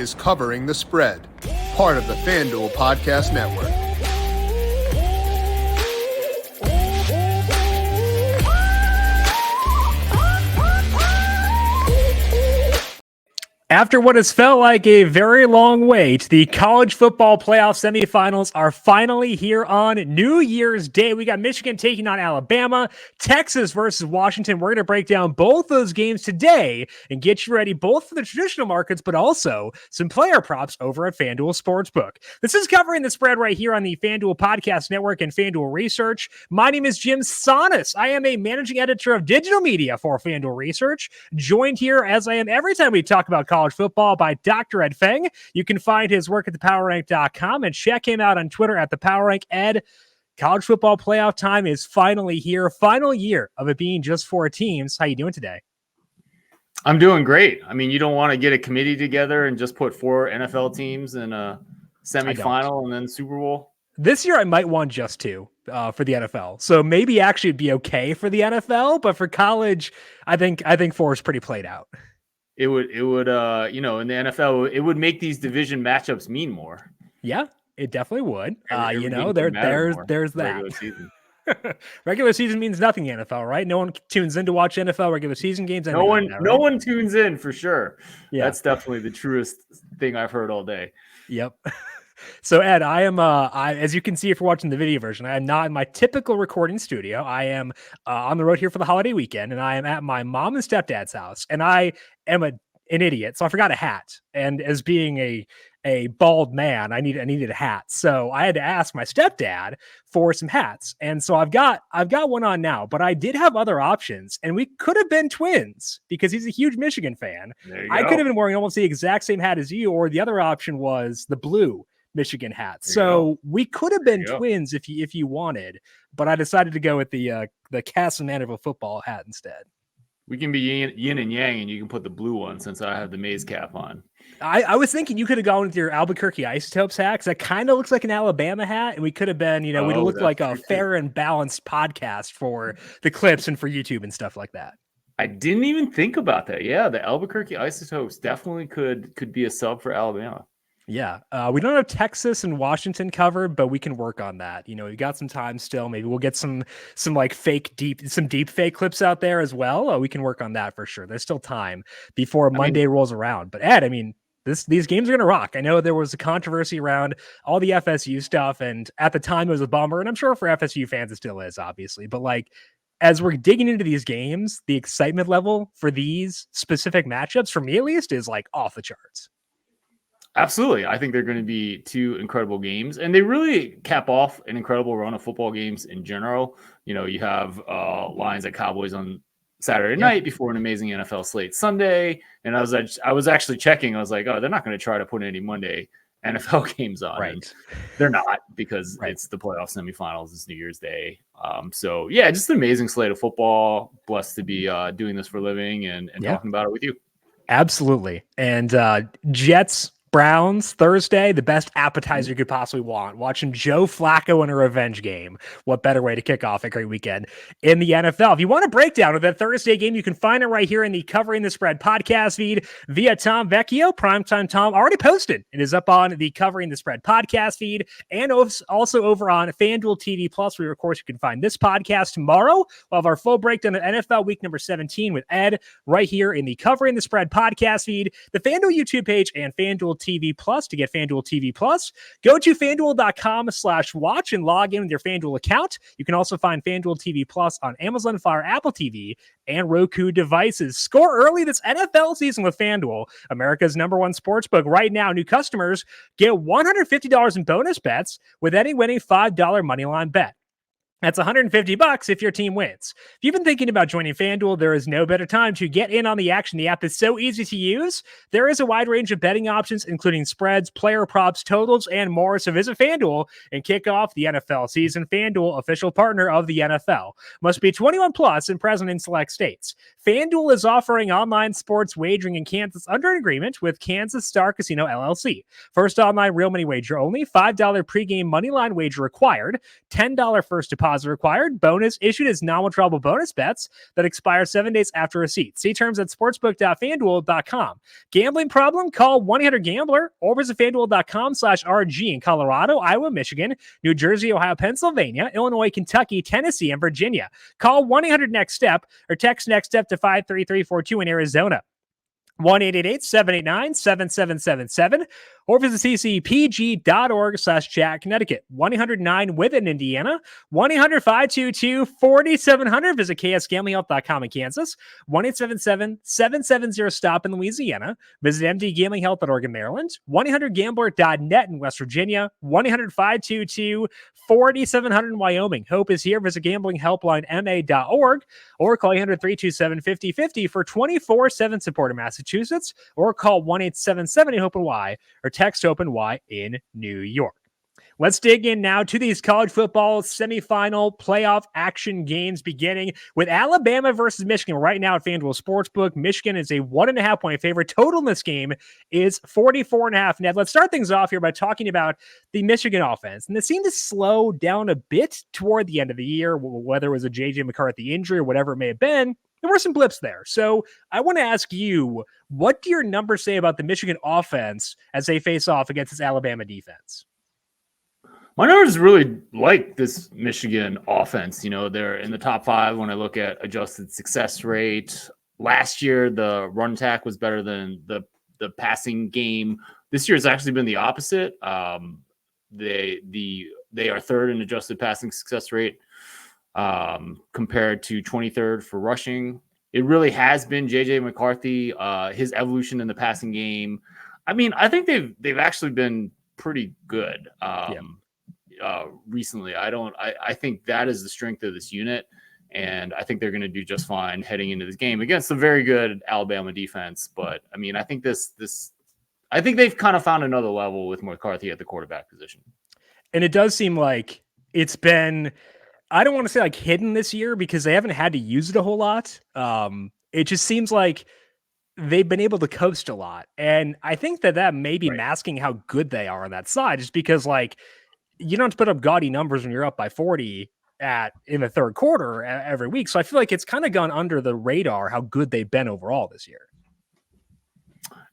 is Covering the Spread, part of the FanDuel Podcast Network. After what has felt like a very long wait, the College Football Playoff Semifinals are finally here on New Year's Day. We got Michigan taking on Alabama, Texas versus Washington. We're going to break down both those games today and get you ready both for the traditional markets, but also some player props over at FanDuel Sportsbook. This is Covering the Spread right here on the FanDuel Podcast Network and FanDuel Research. My name is Jim Sonis. I am a managing editor of digital media for FanDuel Research, joined here as I am every time we talk about college football by Dr. Ed Feng. You can find his work at thepowerrank.com and check him out on Twitter at thepowerrank. Ed, college football playoff time is finally here. Final year of it being just 4 teams. How you doing today? I'm doing great. I mean, you don't want to get a committee together and just put 4 NFL teams in a semifinal and then Super Bowl. This year I might want just 2 for the NFL. So maybe actually it'd be okay for the NFL, but for college, I think 4 is pretty played out. It would, in the NFL, it would make these division matchups mean more. Yeah, it definitely would. There's that. Regular season. Regular season means nothing in NFL, right? No one tunes in to watch NFL regular season games. No one tunes in for sure. Yeah, that's definitely the truest thing I've heard all day. Yep. So Ed, I am, as you can see if you're watching the video version, I am not in my typical recording studio. I am on the road here for the holiday weekend, and I am at my mom and stepdad's house, and I am an idiot, so I forgot a hat. And as being a bald man, I needed a hat, so I had to ask my stepdad for some hats, and so I've got one on now. But I did have other options, and we could have been twins because he's a huge Michigan fan. I could have been wearing almost the exact same hat as you, or the other option was the blue Michigan hat. So we could have been twins if you wanted, but I decided to go with the Castle Manderville football hat instead. We can be yin and yang, and you can put the blue one since I have the maize cap on. I was thinking you could have gone with your Albuquerque Isotopes hat because that kind of looks like an Alabama hat, and we could have been, we'd look like a fair and balanced podcast for the clips and for YouTube and stuff like that. I didn't even think about that. Yeah, the Albuquerque Isotopes definitely could be a sub for Alabama. Yeah, we don't have Texas and Washington covered, but we can work on that. We got some time still. Maybe we'll get some like deep fake clips out there as well. We can work on that for sure. There's still time before Monday rolls around. But Ed, these games are going to rock. I know there was a controversy around all the FSU stuff, and at the time it was a bummer, and I'm sure for FSU fans it still is, obviously. But as we're digging into these games, the excitement level for these specific matchups, for me at least, is off the charts. Absolutely. I think they're going to be 2 incredible games, and they really cap off an incredible run of football games in general. You have Lions at Cowboys on Saturday night before an amazing NFL slate Sunday. And I was actually checking. I was like, oh, they're not going to try to put any Monday NFL games on. Right. And they're not because it's the playoff semifinals. It's New Year's Day. So yeah, just an amazing slate of football. Blessed to be doing this for a living and talking about it with you. Absolutely. And Jets Browns Thursday, the best appetizer you could possibly want. Watching Joe Flacco in a revenge game. What better way to kick off a great weekend in the NFL? If you want a breakdown of that Thursday game, you can find it right here in the Covering the Spread podcast feed via Tom Vecchio. Primetime Tom already posted. It is up on the Covering the Spread podcast feed and also over on FanDuel TV Plus, where, of course, you can find this podcast tomorrow. We'll have our full breakdown of NFL week number 17 with Ed right here in the Covering the Spread podcast feed, the FanDuel YouTube page, and FanDuel TV Plus. To get FanDuel TV Plus, go to FanDuel.com/watch and log in with your FanDuel account. You can also find FanDuel TV Plus on Amazon Fire, Apple TV, and Roku devices. Score early this NFL season with FanDuel, America's #1 sportsbook. Right now, new customers get $150 in bonus bets with any winning $5 moneyline bet. That's $150 if your team wins. If you've been thinking about joining FanDuel, there is no better time to get in on the action. The app is so easy to use. There is a wide range of betting options, including spreads, player props, totals, and more. So visit FanDuel and kick off the NFL season. FanDuel, official partner of the NFL. Must be 21 plus and present in select states. FanDuel is offering online sports wagering in Kansas under an agreement with Kansas Star Casino LLC. First online real money wager only. $5 pregame moneyline wager required. $10 first deposit deposit required. Bonus issued as non-withdrawable bonus bets that expire 7 days after receipt. See terms at sportsbook.fanduel.com. Gambling problem? Call 1-800-GAMBLER or visit fanduel.com/RG in Colorado, Iowa, Michigan, New Jersey, Ohio, Pennsylvania, Illinois, Kentucky, Tennessee, and Virginia. Call 1-800-NEXT-STEP or text NEXT STEP to 53342 in Arizona. 1-888-789-7777 or visit ccpg.org/chat Connecticut. 1-800-9-WITH in Indiana. 1-800-522-4700. Visit ksgamblinghelp.com in Kansas. 1-877-770-STOP in Louisiana. Visit mdgamblinghelp.org in Maryland. 1-800-GAMBLER.net in West Virginia. 1-800-522-4700 in Wyoming. Hope is here. Visit gamblinghelplinema.org or call 800-327-5050 for 24/7 support in Massachusetts, or call 1-877-HOPE-NY or text HOPE-NY in New York. Let's dig in now to these college football semifinal playoff action games, beginning with Alabama versus Michigan right now at FanDuel Sportsbook. Michigan is a 1.5 point favorite. Total in this game is 44.5. Ned, let's start things off here by talking about the Michigan offense. And it seemed to slow down a bit toward the end of the year, whether it was a J.J. McCarthy injury or whatever it may have been. There were some blips there. So I want to ask you, what do your numbers say about the Michigan offense as they face off against this Alabama defense? My numbers really like this Michigan offense. You know, they're in the top 5 when I look at adjusted success rate. Last year, the run attack was better than the passing game. This year has actually been the opposite. They are third in adjusted passing success rate compared to 23rd for rushing. It really has been J.J. McCarthy, his evolution in the passing game. I mean, I think they've actually been pretty good. Recently. I think that is the strength of this unit, and I think they're going to do just fine heading into this game against a very good Alabama defense. But I mean, I think I think they've kind of found another level with McCarthy at the quarterback position. And it does seem like it's been, I don't want to say like hidden this year because they haven't had to use it a whole lot. It just seems like they've been able to coast a lot. And I think that may be masking how good they are on that side, just because like, you don't have to put up gaudy numbers when you're up by 40 in the third quarter every week. So I feel like it's kind of gone under the radar how good they've been overall this year.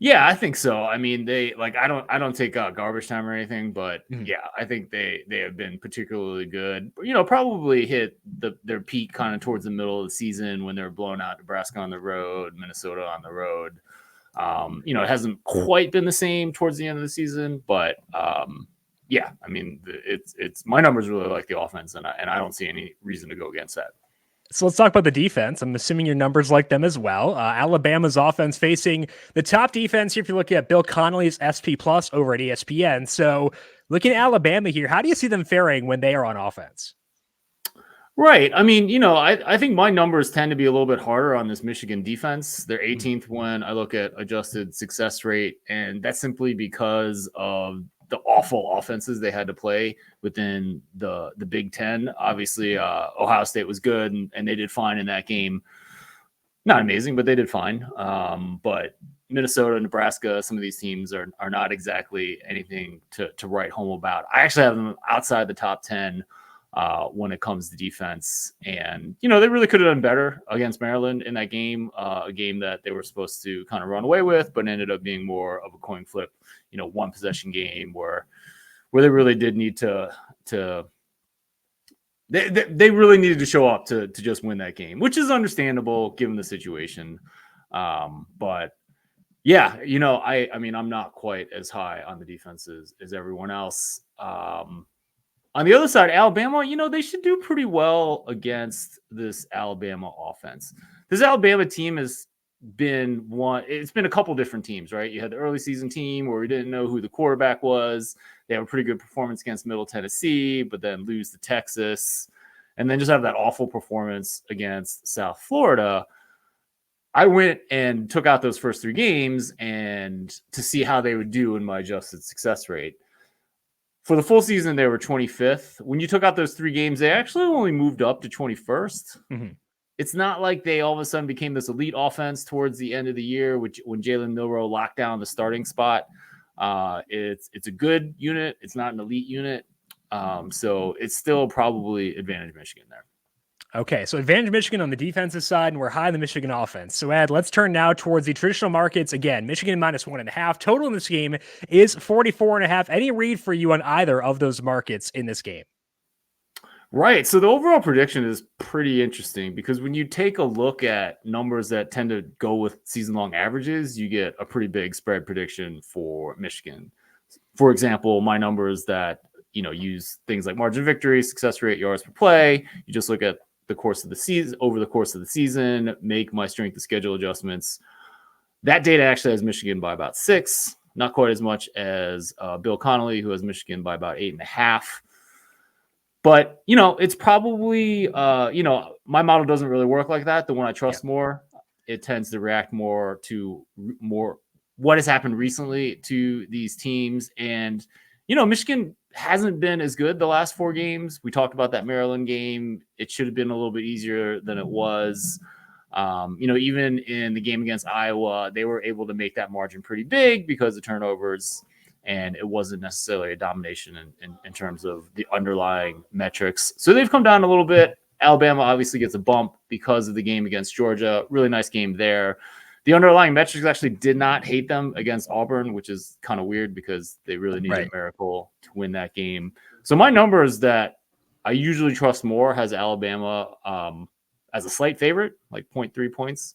Yeah, I think so. I mean, I don't take garbage time or anything, but yeah, I think they have been particularly good. You know, probably hit their peak kind of towards the middle of the season when they were blowing out Nebraska on the road, Minnesota on the road. You know, it hasn't quite been the same towards the end of the season, but yeah, I mean, it's my numbers really like the offense, and I don't see any reason to go against that. So let's talk about the defense. I'm assuming your numbers like them as well. Alabama's offense facing the top defense here. If you're looking at Bill Connolly's SP Plus over at ESPN. So looking at Alabama here, how do you see them faring when they are on offense? Right. I mean, you know, I think my numbers tend to be a little bit harder on this Michigan defense. They're 18th when I look at adjusted success rate, and that's simply because of the awful offenses they had to play within the Big Ten. Obviously, Ohio State was good, and they did fine in that game. Not amazing, but they did fine. But Minnesota, Nebraska, some of these teams are not exactly anything to write home about. I actually have them outside the top 10 when it comes to defense. And, you know, they really could have done better against Maryland in that game, a game that they were supposed to kind of run away with, but ended up being more of a coin flip, you know, one possession game where they really did need they really needed to show up to just win that game, which is understandable given the situation. But yeah, you know, I mean, I'm not quite as high on the defenses as everyone else. On the other side, Alabama, you know, they should do pretty well against this Alabama offense. This Alabama team has been it's been a couple different teams, right? You had the early season team where we didn't know who the quarterback was. They have a pretty good performance against Middle Tennessee, but then lose to Texas, and then just have that awful performance against South Florida. I went and took out those first 3 games and to see how they would do in my adjusted success rate. For the full season, they were 25th. When you took out those 3 games, they actually only moved up to 21st. Mm-hmm. It's not like they all of a sudden became this elite offense towards the end of the year, when Jalen Milroe locked down the starting spot. It's a good unit. It's not an elite unit. So it's still probably advantage Michigan there. Okay, so advantage Michigan on the defensive side, and we're high in the Michigan offense. So, Ed, let's turn now towards the traditional markets. Again, Michigan -1.5. Total in this game is 44.5. Any read for you on either of those markets in this game? Right. So the overall prediction is pretty interesting because when you take a look at numbers that tend to go with season-long averages, you get a pretty big spread prediction for Michigan. For example, my numbers that use things like margin of victory, success rate, yards per play. You just look at the course of the season, over the course of the season, make my strength of schedule adjustments. That data actually has Michigan by about 6, not quite as much as Bill Connolly, who has Michigan by about 8.5. But, it's probably, my model doesn't really work like that. The one I trust more, it tends to react more to what has happened recently to these teams. And, Michigan hasn't been as good the last 4 games. We talked about that Maryland game. It should have been a little bit easier than it was. Even in the game against Iowa, they were able to make that margin pretty big because of turnovers. And it wasn't necessarily a domination in terms of the underlying metrics. So they've come down a little bit. Alabama obviously gets a bump because of the game against Georgia. Really nice game there. The underlying metrics actually did not hate them against Auburn, which is kind of weird because they really needed a miracle to win that game. So my numbers that I usually trust more has Alabama as a slight favorite, like 0.3 points.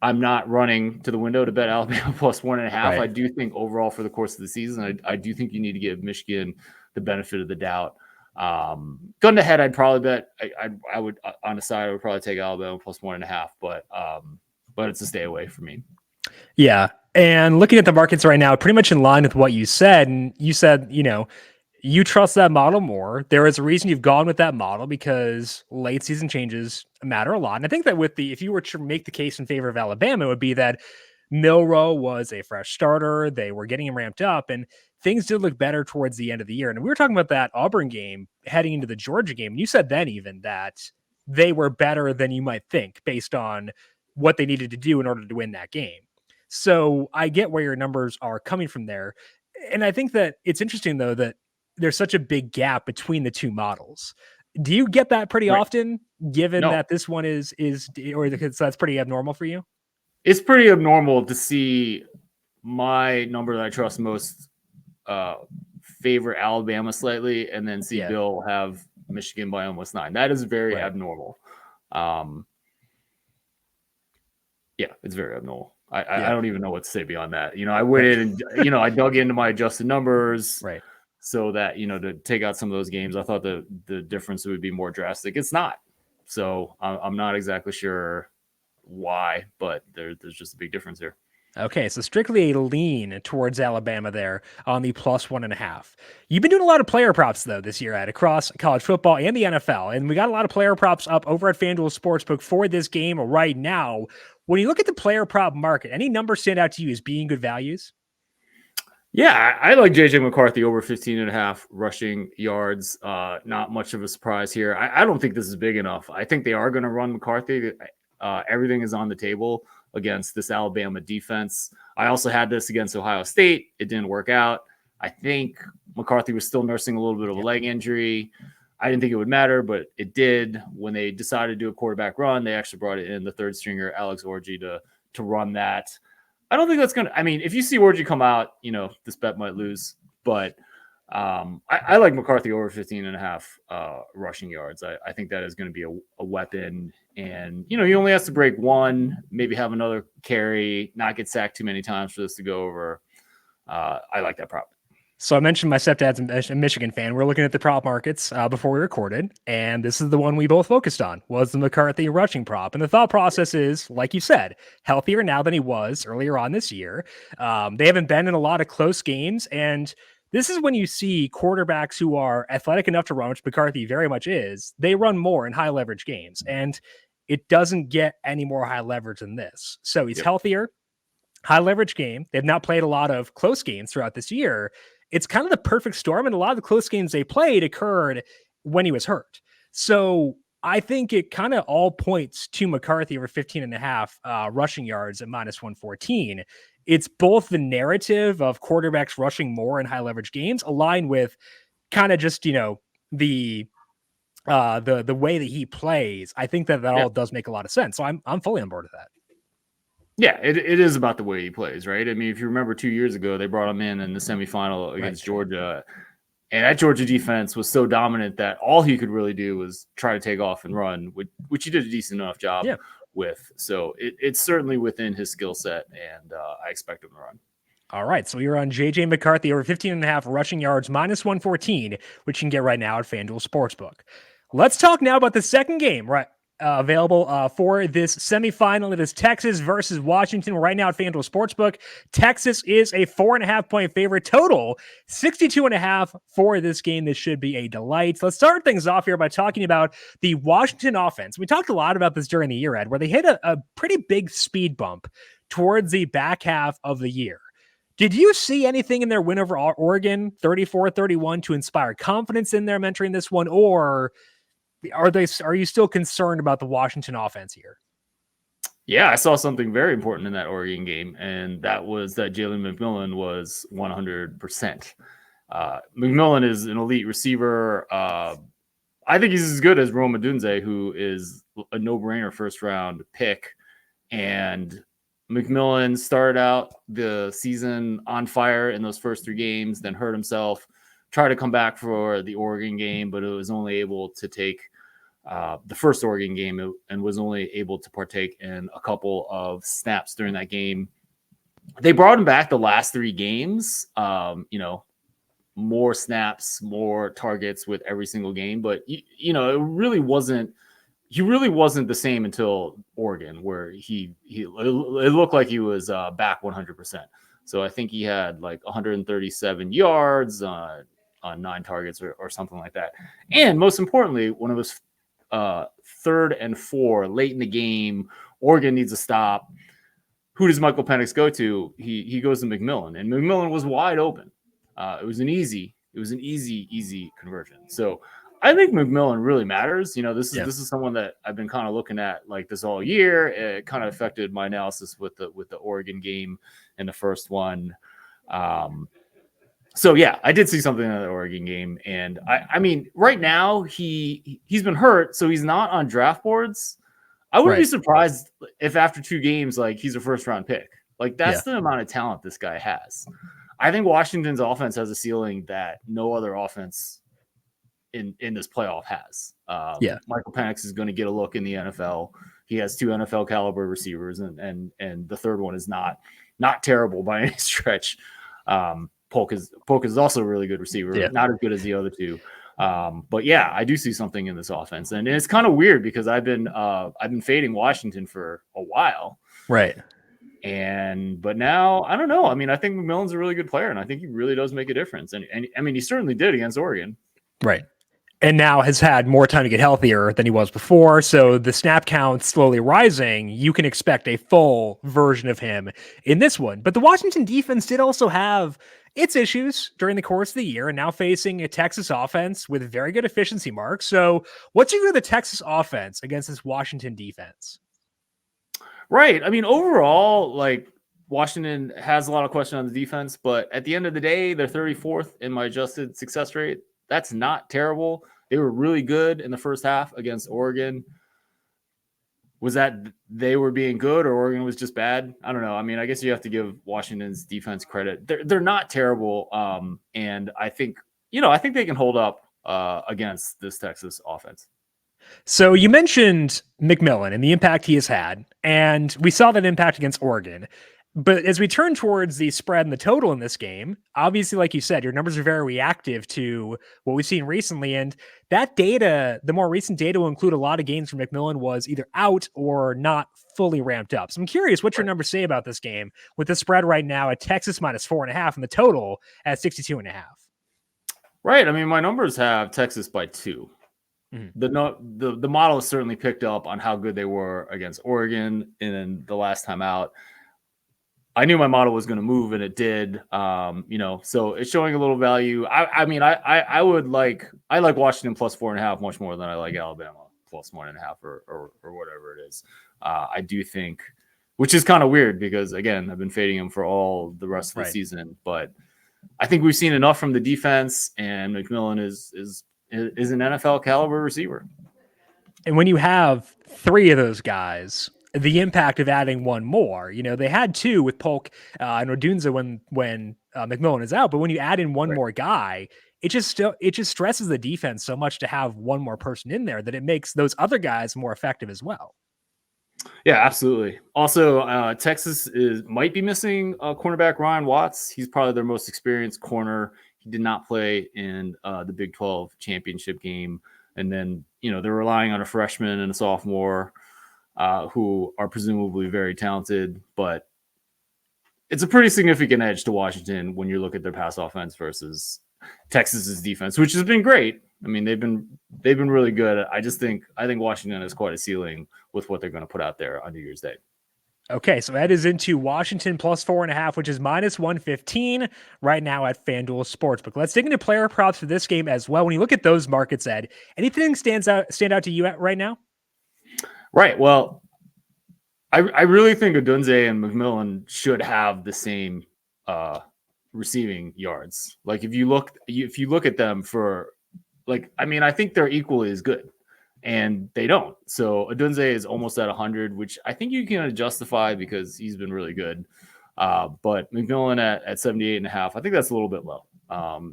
I'm not running to the window to bet Alabama +1.5. Right. I do think overall for the course of the season, I do think you need to give Michigan the benefit of the doubt. Gun to head, I'd probably bet. I would on the side. I would probably take Alabama +1.5, but it's a stay away for me. Yeah, and looking at the markets right now, pretty much in line with what you said. And you said, you trust that model more. There is a reason you've gone with that model because late season changes matter a lot. And I think that if you were to make the case in favor of Alabama, it would be that Milroe was a fresh starter. They were getting him ramped up and things did look better towards the end of the year. And we were talking about that Auburn game heading into the Georgia game. And you said then even that they were better than you might think based on what they needed to do in order to win that game. So I get where your numbers are coming from there. And I think that it's interesting though, that there's such a big gap between the two models. Do you get that pretty often, given that this one is or that's pretty abnormal for you? It's pretty abnormal to see my number that I trust most favor Alabama slightly, and then see Bill have Michigan by almost 9. That is very abnormal. It's very abnormal. I don't even know what to say beyond that. I went in and I dug into my adjusted numbers. Right. So that, to take out some of those games, I thought the difference would be more drastic. It's not. So I'm not exactly sure why, but there's just a big difference here. Okay, so strictly a lean towards Alabama there on the +1.5. You've been doing a lot of player props, though, this year, Ed, across college football and the NFL. And we got a lot of player props up over at FanDuel Sportsbook for this game right now. When you look at the player prop market, any numbers stand out to you as being good values? Yeah, I like JJ McCarthy over 15.5 rushing yards. Not much of a surprise here. I don't think this is big enough. I think they are going to run McCarthy. Everything is on the table against this Alabama defense. I also had this against Ohio State. It didn't work out. I think McCarthy was still nursing a little bit of a leg injury. I didn't think it would matter, but it did. When they decided to do a quarterback run, they actually brought it in the third stringer, Alex Orji, to run that. I don't think that's going to – I mean, if you see Orji come out, this bet might lose. But I like McCarthy over 15.5 rushing yards. I think that is going to be a weapon. And, he only has to break one, maybe have another carry, not get sacked too many times for this to go over. I like that prop. So I mentioned my stepdad's a Michigan fan. We're looking at the prop markets before we recorded, and this is the one we both focused on, was the McCarthy rushing prop. And the thought process is, like you said, healthier now than he was earlier on this year. They haven't been in a lot of close games, and this is when you see quarterbacks who are athletic enough to run, which McCarthy very much is, they run more in high leverage games, and it doesn't get any more high leverage than this. So he's healthier, high leverage game. They've not played a lot of close games throughout this year. It's kind of the perfect storm, and a lot of the close games they played occurred when he was hurt. So I think it kind of all points to McCarthy over 15.5 rushing yards at -114. it's both the narrative of quarterbacks rushing more in high leverage games aligned with kind of just, the way that he plays. I think that all does make a lot of sense. So I'm fully on board with that. Yeah, it is about the way he plays, right? I mean, if you remember 2 years ago, they brought him in the semifinal against Georgia, and that Georgia defense was so dominant that all he could really do was try to take off and run, which he did a decent enough job with. So it's certainly within his skill set, and I expect him to run. All right, so you're on J.J. McCarthy over 15.5 rushing yards, -114, which you can get right now at FanDuel Sportsbook. Let's talk now about the second game, right? Available for this semifinal. It is Texas versus Washington right now at FanDuel Sportsbook. Texas is a 4.5-point favorite, total 62.5 for this game. This should be a delight. Let's start things off here by talking about the Washington offense. We talked a lot about this during the year, Ed, where they hit a pretty big speed bump towards the back half of the year. Did you see anything in their win over Oregon, 34-31, to inspire confidence in them entering this one, or are you still concerned about the Washington offense here? Yeah, I saw something very important in that Oregon game, and that was that Jalen McMillan was 100%. McMillan is an elite receiver. I think he's as good as Rome Odunze, who is a no-brainer first-round pick. And McMillan started out the season on fire in those first 3 games, then hurt himself, tried to come back for the Oregon game, but it was only able to take the first Oregon game and was only able to partake in a couple of snaps during that game. They brought him back the last 3 games, more snaps, more targets with every single game. But, it really wasn't the same until Oregon, where it looked like he was back 100%. So I think he had like 137 yards on 9 targets or something like that. And most importantly, when it was 3rd and 4 late in the game, Oregon needs a stop. Who does Michael Penix go to? He goes to McMillan, and McMillan was wide open. It was an easy conversion. So I think McMillan really matters. This is someone that I've been kind of looking at like this all year. It kind of affected my analysis with the Oregon game in the first one. So yeah, I did see something in the Oregon game, and I mean, right now he's been hurt, so he's not on draft boards. I wouldn't be surprised if after 2 games, like, he's a first-round pick. Like, that's the amount of talent this guy has. I think Washington's offense has a ceiling that no other offense in this playoff has. Michael Penix is going to get a look in the NFL. He has 2 NFL caliber receivers, and the third one is not terrible by any stretch. Polk is also a really good receiver, not as good as the other 2. But yeah, I do see something in this offense, and it's kind of weird because I've been fading Washington for a while, right? But now I don't know. I mean, I think McMillan's a really good player, and I think he really does make a difference. And I mean, he certainly did against Oregon, right? And now has had more time to get healthier than he was before. So the snap count slowly rising. You can expect a full version of him in this one. But the Washington defense did also have its issues during the course of the year, and now facing a Texas offense with very good efficiency marks. So what's your view of the Texas offense against this Washington defense? Right. I mean, overall, like, Washington has a lot of questions on the defense, but at the end of the day, they're 34th in my adjusted success rate. That's not terrible. They were really good in the first half against Oregon. Was that they were being good or Oregon was just bad? I don't know. I mean, I guess you have to give Washington's defense credit. They're not terrible. And I think they can hold up against this Texas offense. So you mentioned McMillan and the impact he has had, and we saw that impact against Oregon. But as we turn towards the spread and the total in this game, obviously, like you said, your numbers are very reactive to what we've seen recently. And that data, the more recent data, will include a lot of games where McMillan was either out or not fully ramped up. So I'm curious what your numbers say about this game with the spread right now at Texas -4.5 and the total at 62.5. Right. I mean, my numbers have Texas by 2. Mm-hmm. The model has certainly picked up on how good they were against Oregon in the last time out. I knew my model was going to move, and it did. So it's showing a little value. I like Washington +4.5 much more than I like Alabama +1.5 or whatever it is. I do think which is kind of weird because, again, I've been fading him for all the rest of the season. But I think we've seen enough from the defense, and McMillan is an NFL caliber receiver. And when you have three of those guys, the impact of adding one more, they had two with Polk and Odunze when McMillan is out, but when you add in one more guy, it just stresses the defense so much to have one more person in there that it makes those other guys more effective as well. Yeah, absolutely. Also, Texas might be missing cornerback Ryan Watts. He's probably their most experienced corner. He did not play in the Big 12 championship game. And then, they're relying on a freshman and a sophomore who are presumably very talented. But it's a pretty significant edge to Washington when you look at their pass offense versus Texas's defense, which has been great. I mean, they've been really good. I think Washington has quite a ceiling with what they're going to put out there on New Year's Day. Okay, so that is into Washington plus 4.5, which is minus 115 right now at FanDuel Sportsbook. Let's dig into player props for this game as well. When you look at those markets, Ed, anything stand out to you right now? Right. Well, I really think Odunze and McMillan should have the same receiving yards. Like if you look at them for I think they're equally as good. And they don't. So Odunze is almost at 100, which I think you can justify because he's been really good. But McMillan at 78.5, I think that's a little bit low.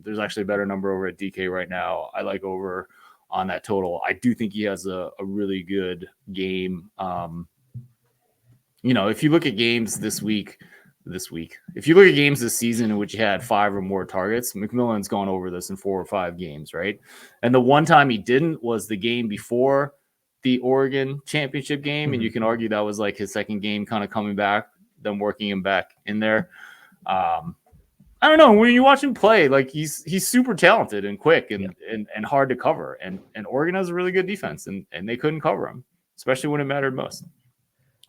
There's actually a better number over at DK right now. I like over on that total. I do think he has a really good game. If you look at games this week, if you look at games this season in which he had 5 or more targets, McMillan's gone over this in 4 or 5 games, right? And the one time he didn't was the game before the Oregon championship game. Mm-hmm. And you can argue that was like his second game kind of coming back, them working him back in there. I don't know. When you watch him play, he's super talented and quick and hard to cover. And Oregon has a really good defense, and they couldn't cover him, especially when it mattered most.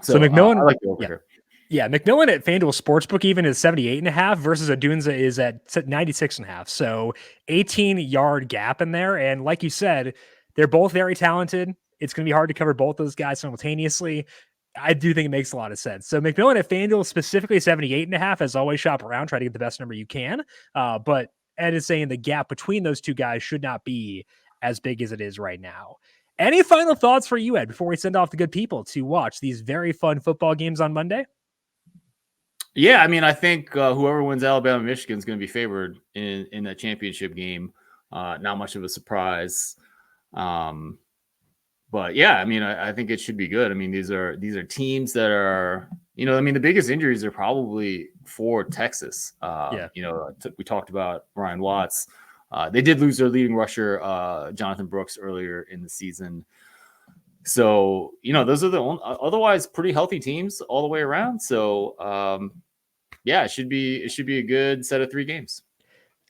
So McMillan, I like the over here. Yeah, McMillan at FanDuel Sportsbook even is 78.5 versus Odunze is at 96.5. So 18-yard gap in there. And like you said, they're both very talented. It's going to be hard to cover both those guys simultaneously. I do think it makes a lot of sense. So McMillan at FanDuel specifically 78.5. As always, shop around, try to get the best number you can. But Ed is saying the gap between those two guys should not be as big as it is right now. Any final thoughts for you, Ed, before we send off the good people to watch these very fun football games on Monday? Yeah, I mean, I think whoever wins Alabama, Michigan is going to be favored in that championship game. Not much of a surprise, but yeah, I mean, I think it should be good. I mean, these are teams that are, the biggest injuries are probably for Texas. We talked about Ryan Watts. They did lose their leading rusher, Jonathan Brooks, earlier in the season. So, those are the otherwise pretty healthy teams all the way around. So, it should be a good set of 3 games.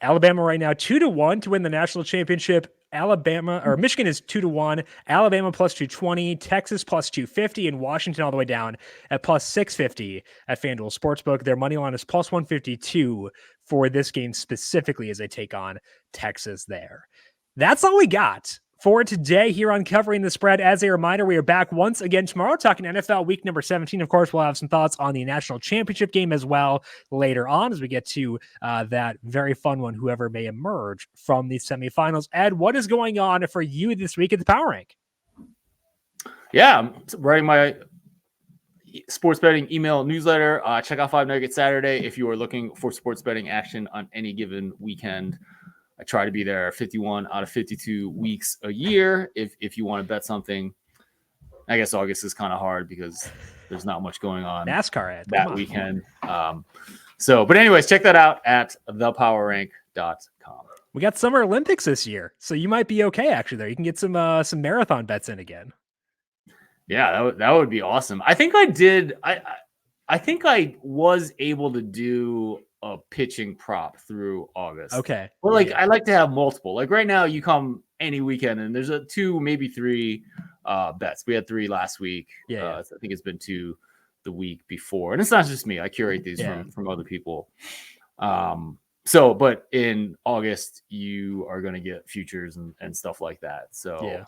Alabama right now 2-1 to win the national championship. Michigan is 2-1. Alabama plus 220, Texas plus 250, and Washington all the way down at plus 650 at FanDuel Sportsbook. Their money line is plus 152 for this game specifically as they take on Texas there. That's all we got for today here on Covering the Spread. As a reminder, we are back once again tomorrow talking NFL week number 17. Of course, we'll have some thoughts on the national championship game as well later on as we get to that very fun one, whoever may emerge from the semifinals. Ed, what is going on for you this week at the Power Rank? Yeah, I'm writing my sports betting email newsletter. Check out 5 Nuggets Saturday if you are looking for sports betting action on any given weekend. I try to be there 51 out of 52 weeks a year. If you want to bet something, I guess August is kind of hard because there's not much going on NASCAR that weekend. But anyways, check that out at thepowerrank.com. We got Summer Olympics this year, so you might be okay actually there. You can get some marathon bets in again. Yeah, that would be awesome. I think I did. I think I was able to do a pitching prop through August. Okay. Well, I like to have multiple. Like right now, you come any weekend and there's 2, maybe 3 bets. We had 3 last week. I think it's been 2 the week before. And it's not just me. I curate these from other people. But in August, you are going to get futures and stuff like that. So,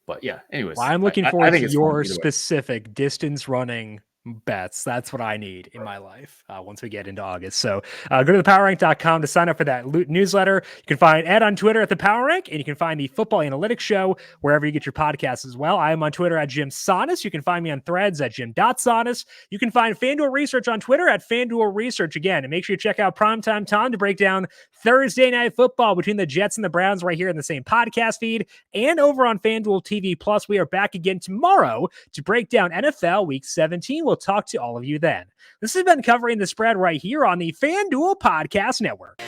But yeah, anyways, Well, I'm looking I forward think to it's fun your either way. specific distance running bets. That's what I need in my life once we get into August. So go to thepowerrank.com to sign up for that newsletter. You can find Ed on Twitter at the Power Rank, and you can find the Football Analytics Show wherever you get your podcasts as well. I am on Twitter at Jim Sonis. You can find me on Threads at Jim.Sonis. You can find FanDuel Research on Twitter at FanDuel Research again. And make sure you check out Primetime Tom to break down Thursday Night Football between the Jets and the Browns right here in the same podcast feed and over on FanDuel TV Plus. We are back again tomorrow to break down NFL Week 17. We'll talk to all of you then. This has been Covering the Spread right here on the FanDuel Podcast Network.